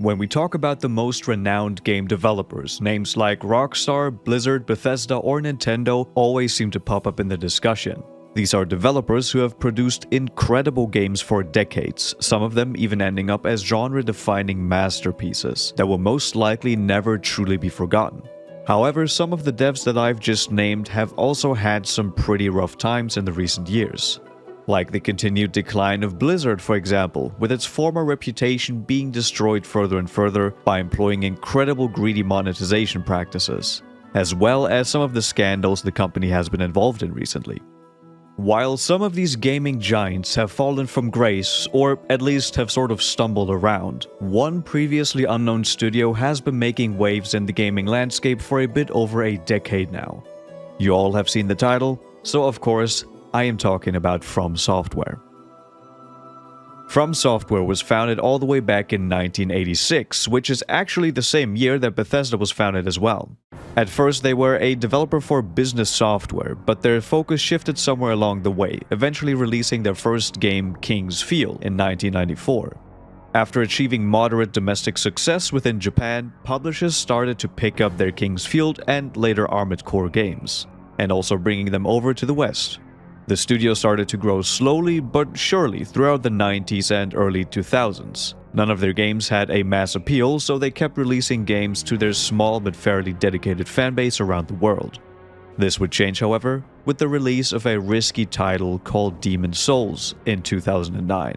When we talk about the most renowned game developers, names like Rockstar, Blizzard, Bethesda, or Nintendo always seem to pop up in the discussion. These are developers who have produced incredible games for decades, some of them even ending up as genre-defining masterpieces that will most likely never truly be forgotten. However, some of the devs that I've just named have also had some pretty rough times in the recent years. Like the continued decline of Blizzard, for example, with its former reputation being destroyed further and further by employing incredible greedy monetization practices, as well as some of the scandals the company has been involved in recently. While some of these gaming giants have fallen from grace, or at least have sort of stumbled around, one previously unknown studio has been making waves in the gaming landscape for a bit over a decade now. You all have seen the title, so of course, I am talking about FromSoftware. FromSoftware was founded all the way back in 1986, which is actually the same year that Bethesda was founded as well. At first, they were a developer for business software, but their focus shifted somewhere along the way, eventually releasing their first game, King's Field, in 1994. After achieving moderate domestic success within Japan, publishers started to pick up their King's Field and later Armored Core games, and also bringing them over to the West. The studio started to grow slowly but surely throughout the 90s and early 2000s. None of their games had a mass appeal, so they kept releasing games to their small but fairly dedicated fanbase around the world. This would change, however, with the release of a risky title called Demon's Souls in 2009.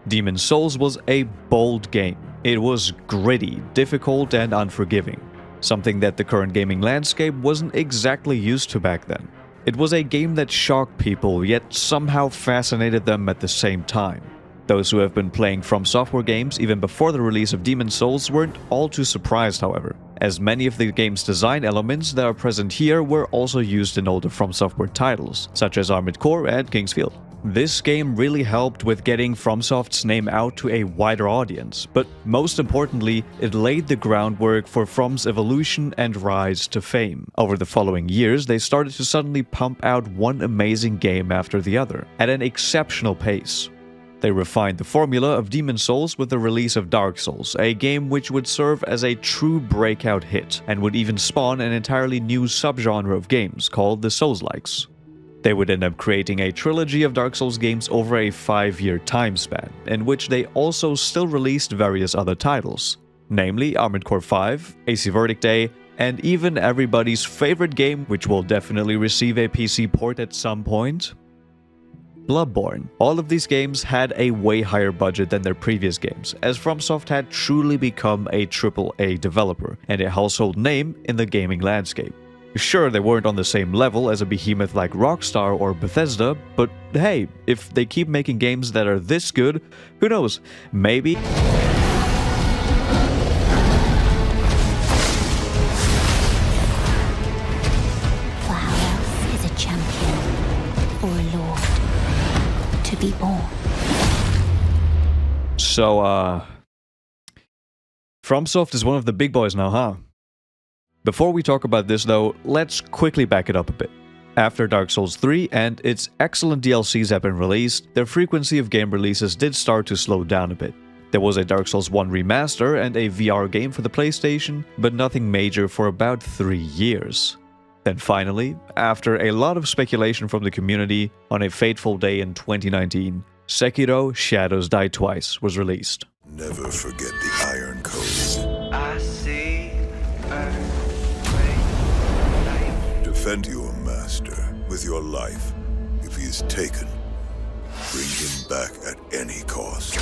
Demon's Souls was a bold game. It was gritty, difficult, and unforgiving, something that the current gaming landscape wasn't exactly used to back then. It was a game that shocked people, yet somehow fascinated them at the same time. Those who have been playing FromSoftware games even before the release of Demon's Souls weren't all too surprised, however, as many of the game's design elements that are present here were also used in older FromSoftware titles, such as Armored Core and King's Field. This game really helped with getting FromSoft's name out to a wider audience, but most importantly, it laid the groundwork for From's evolution and rise to fame. Over the following years, they started to suddenly pump out one amazing game after the other, at an exceptional pace. They refined the formula of Demon's Souls with the release of Dark Souls, a game which would serve as a true breakout hit, and would even spawn an entirely new subgenre of games called the Souls-likes. They would end up creating a trilogy of Dark Souls games over a 5-year time span, in which they also still released various other titles, namely Armored Core 5, AC Verdict A, and even everybody's favorite game, which will definitely receive a PC port at some point, Bloodborne. All of these games had a way higher budget than their previous games, as FromSoft had truly become a AAA developer and a household name in the gaming landscape. Sure, they weren't on the same level as a behemoth like Rockstar or Bethesda, but hey, if they keep making games that are this good, who knows, maybe... For how else is a champion or a lord to be born? So, FromSoft is one of the big boys now, huh? Before we talk about this though, let's quickly back it up a bit. After Dark Souls 3 and its excellent DLCs have been released, their frequency of game releases did start to slow down a bit. There was a Dark Souls 1 remaster and a VR game for the PlayStation, but nothing major for about 3 years. Then finally, after a lot of speculation from the community, on a fateful day in 2019, Sekiro: Shadows Die Twice was released. Never forget the Iron Code. I see earth. Defend your master with your life. If he is taken, bring him back at any cost.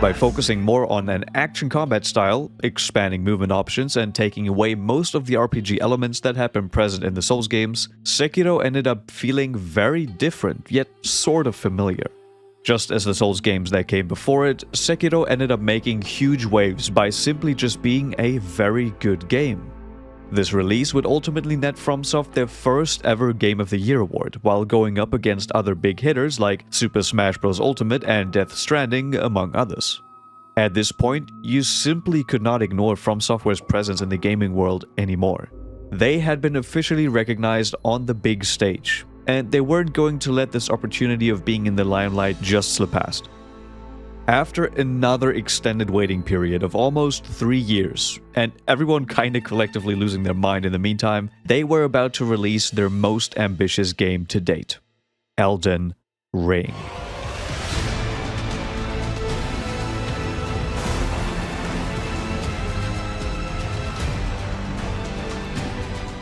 By focusing more on an action combat style, expanding movement options, and taking away most of the RPG elements that had been present in the Souls games, Sekiro ended up feeling very different, yet sort of familiar. Just as the Souls games that came before it, Sekiro ended up making huge waves by simply just being a very good game. This release would ultimately net FromSoft their first ever Game of the Year award, while going up against other big hitters like Super Smash Bros. Ultimate and Death Stranding, among others. At this point, you simply could not ignore FromSoftware's presence in the gaming world anymore. They had been officially recognized on the big stage, and they weren't going to let this opportunity of being in the limelight just slip past. After another extended waiting period of almost 3 years, and everyone kinda collectively losing their mind in the meantime, they were about to release their most ambitious game to date, Elden Ring.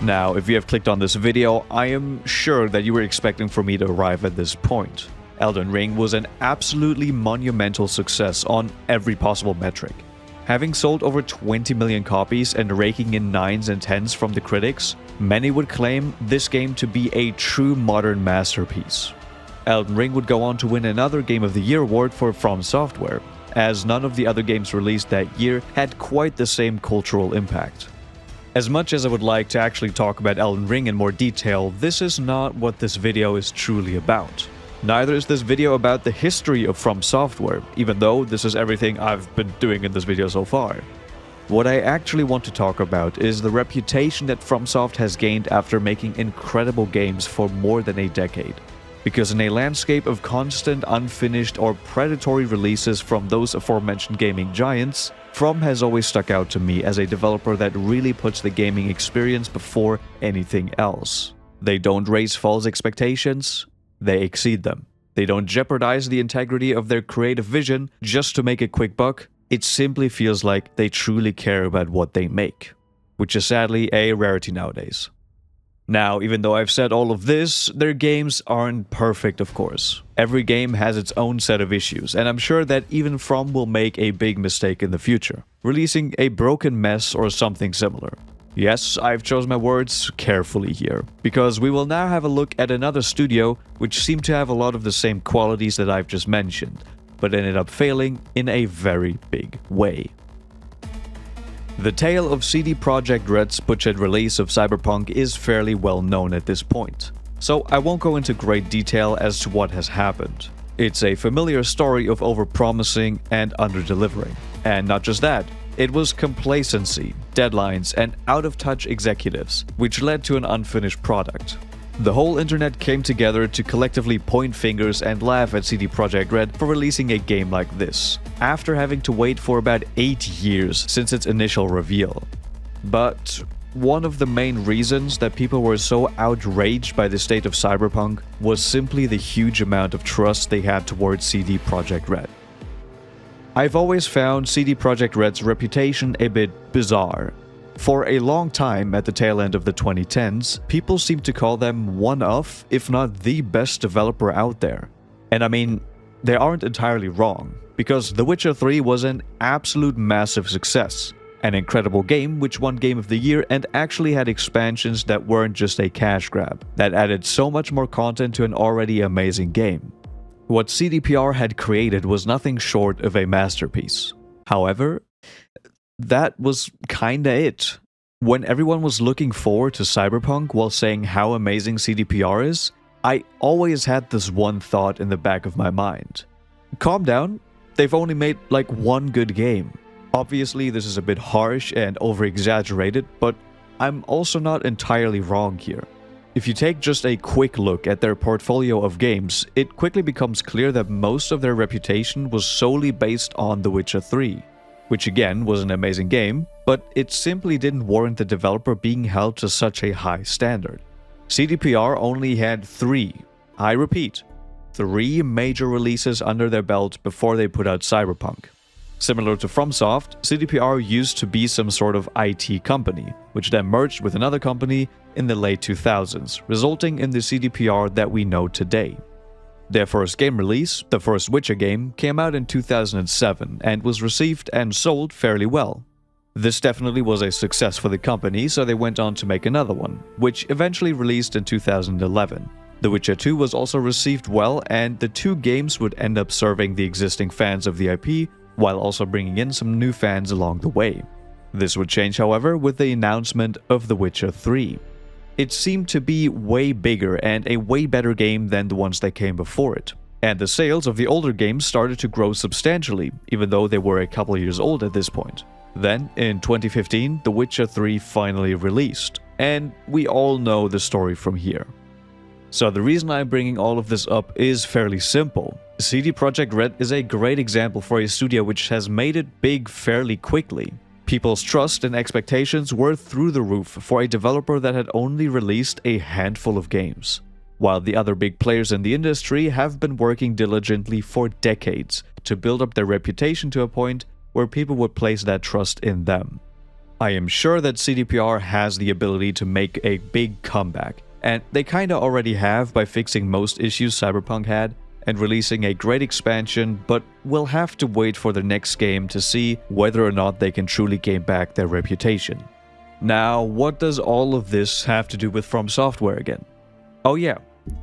Now, if you have clicked on this video, I am sure that you were expecting for me to arrive at this point. Elden Ring was an absolutely monumental success on every possible metric. Having sold over 20 million copies and raking in 9s and 10s from the critics, many would claim this game to be a true modern masterpiece. Elden Ring would go on to win another Game of the Year award for FromSoftware, as none of the other games released that year had quite the same cultural impact. As much as I would like to actually talk about Elden Ring in more detail, this is not what this video is truly about. Neither is this video about the history of FromSoftware, even though this is everything I've been doing in this video so far. What I actually want to talk about is the reputation that FromSoft has gained after making incredible games for more than a decade. Because in a landscape of constant, unfinished, or predatory releases from those aforementioned gaming giants, From has always stuck out to me as a developer that really puts the gaming experience before anything else. They don't raise false expectations, they exceed them. They don't jeopardize the integrity of their creative vision just to make a quick buck. It simply feels like they truly care about what they make, which is sadly a rarity nowadays. Now, even though I've said all of this, their games aren't perfect, of course. Every game has its own set of issues, and I'm sure that even From will make a big mistake in the future, releasing a broken mess or something similar. Yes, I've chosen my words carefully here, because we will now have a look at another studio which seemed to have a lot of the same qualities that I've just mentioned, but ended up failing in a very big way. The tale of CD Projekt Red's butchered release of Cyberpunk is fairly well known at this point, so I won't go into great detail as to what has happened. It's a familiar story of overpromising and underdelivering. And not just that, it was complacency, deadlines, and out-of-touch executives, which led to an unfinished product. The whole internet came together to collectively point fingers and laugh at CD Projekt Red for releasing a game like this, after having to wait for about 8 years since its initial reveal. But one of the main reasons that people were so outraged by the state of Cyberpunk was simply the huge amount of trust they had towards CD Projekt Red. I've always found CD Projekt Red's reputation a bit bizarre. For a long time, at the tail end of the 2010s, people seemed to call them one of, if not the best developer out there. And I mean, they aren't entirely wrong, because The Witcher 3 was an absolute massive success. An incredible game which won Game of the Year and actually had expansions that weren't just a cash grab, that added so much more content to an already amazing game. What CDPR had created was nothing short of a masterpiece. However, that was kinda it. When everyone was looking forward to Cyberpunk while saying how amazing CDPR is, I always had this one thought in the back of my mind. Calm down, they've only made like one good game. Obviously, this is a bit harsh and over-exaggerated, but I'm also not entirely wrong here. If you take just a quick look at their portfolio of games, it quickly becomes clear that most of their reputation was solely based on The Witcher 3. Which again was an amazing game, but it simply didn't warrant the developer being held to such a high standard. CDPR only had 3 major releases under their belt before they put out Cyberpunk. Similar to FromSoft, CDPR used to be some sort of IT company, which then merged with another company in the late 2000s, resulting in the CDPR that we know today. Their first game release, the first Witcher game, came out in 2007 and was received and sold fairly well. This definitely was a success for the company, so they went on to make another one, which eventually released in 2011. The Witcher 2 was also received well, and the two games would end up serving the existing fans of the IP, while also bringing in some new fans along the way. This would change, however, with the announcement of The Witcher 3. It seemed to be way bigger and a way better game than the ones that came before it. And the sales of the older games started to grow substantially, even though they were a couple years old at this point. Then, in 2015, The Witcher 3 finally released, and we all know the story from here. So the reason I'm bringing all of this up is fairly simple. CD Projekt Red is a great example for a studio which has made it big fairly quickly. People's trust and expectations were through the roof for a developer that had only released a handful of games, while the other big players in the industry have been working diligently for decades to build up their reputation to a point where people would place that trust in them. I am sure that CDPR has the ability to make a big comeback, and they kinda already have by fixing most issues Cyberpunk had and releasing a great expansion, but we'll have to wait for the next game to see whether or not they can truly gain back their reputation. Now, what does all of this have to do with FromSoftware again? Oh yeah,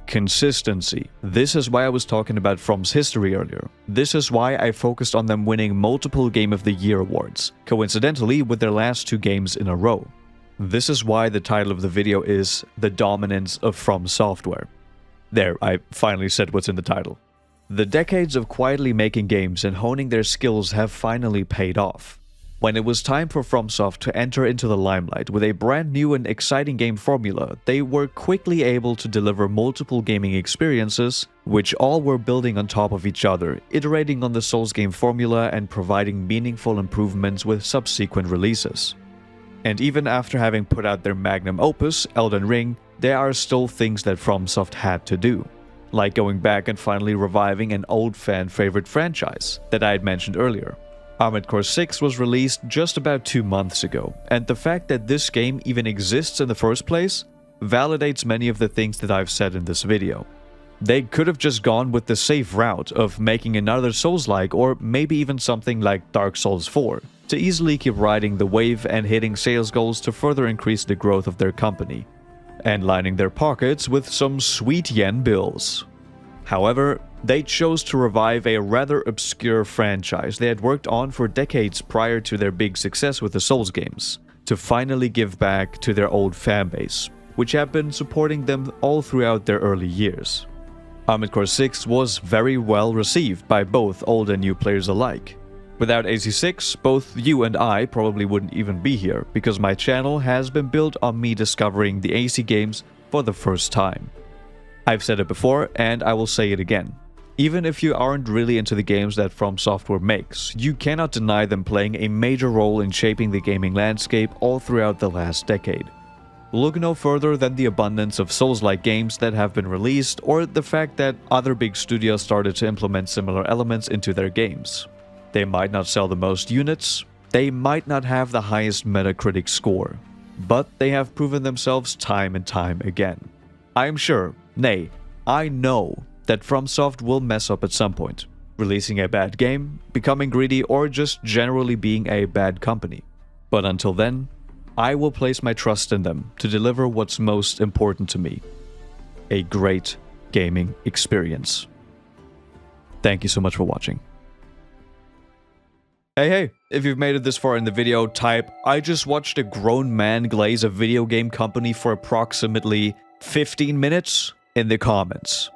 consistency. This is why I was talking about From's history earlier. This is why I focused on them winning multiple Game of the Year awards, coincidentally with their last 2 games in a row. This is why the title of the video is The Dominance of FromSoftware. There, I finally said what's in the title. The decades of quietly making games and honing their skills have finally paid off. When it was time for FromSoft to enter into the limelight with a brand new and exciting game formula, they were quickly able to deliver multiple gaming experiences, which all were building on top of each other, iterating on the Souls game formula and providing meaningful improvements with subsequent releases. And even after having put out their magnum opus, Elden Ring, there are still things that FromSoft had to do, like going back and finally reviving an old fan favorite franchise that I had mentioned earlier. Armored Core 6 was released just about 2 months ago, and the fact that this game even exists in the first place validates many of the things that I've said in this video. They could have just gone with the safe route of making another Souls-like or maybe even something like Dark Souls 4 to easily keep riding the wave and hitting sales goals to further increase the growth of their company, and lining their pockets with some sweet yen bills. However, they chose to revive a rather obscure franchise they had worked on for decades prior to their big success with the Souls games, to finally give back to their old fanbase, which had been supporting them all throughout their early years. Armored Core 6 was very well received by both old and new players alike. Without AC6, both you and I probably wouldn't even be here, because my channel has been built on me discovering the AC games for the first time. I've said it before, and I will say it again. Even if you aren't really into the games that FromSoftware makes, you cannot deny them playing a major role in shaping the gaming landscape all throughout the last decade. Look no further than the abundance of Souls-like games that have been released, or the fact that other big studios started to implement similar elements into their games. They might not sell the most units, they might not have the highest Metacritic score, but they have proven themselves time and time again. I am sure, nay, I know that FromSoft will mess up at some point, releasing a bad game, becoming greedy, or just generally being a bad company. But until then, I will place my trust in them to deliver what's most important to me: a great gaming experience. Thank you so much for watching. Hey, if you've made it this far in the video, type "I just watched a grown man glaze a video game company for approximately 15 minutes in the comments.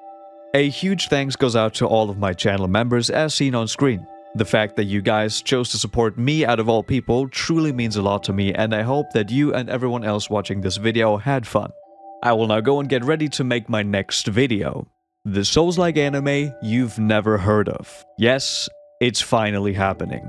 A huge thanks goes out to all of my channel members as seen on screen. The fact that you guys chose to support me out of all people truly means a lot to me, and I hope that you and everyone else watching this video had fun. I will now go and get ready to make my next video. The Souls-like anime you've never heard of. Yes, it's finally happening.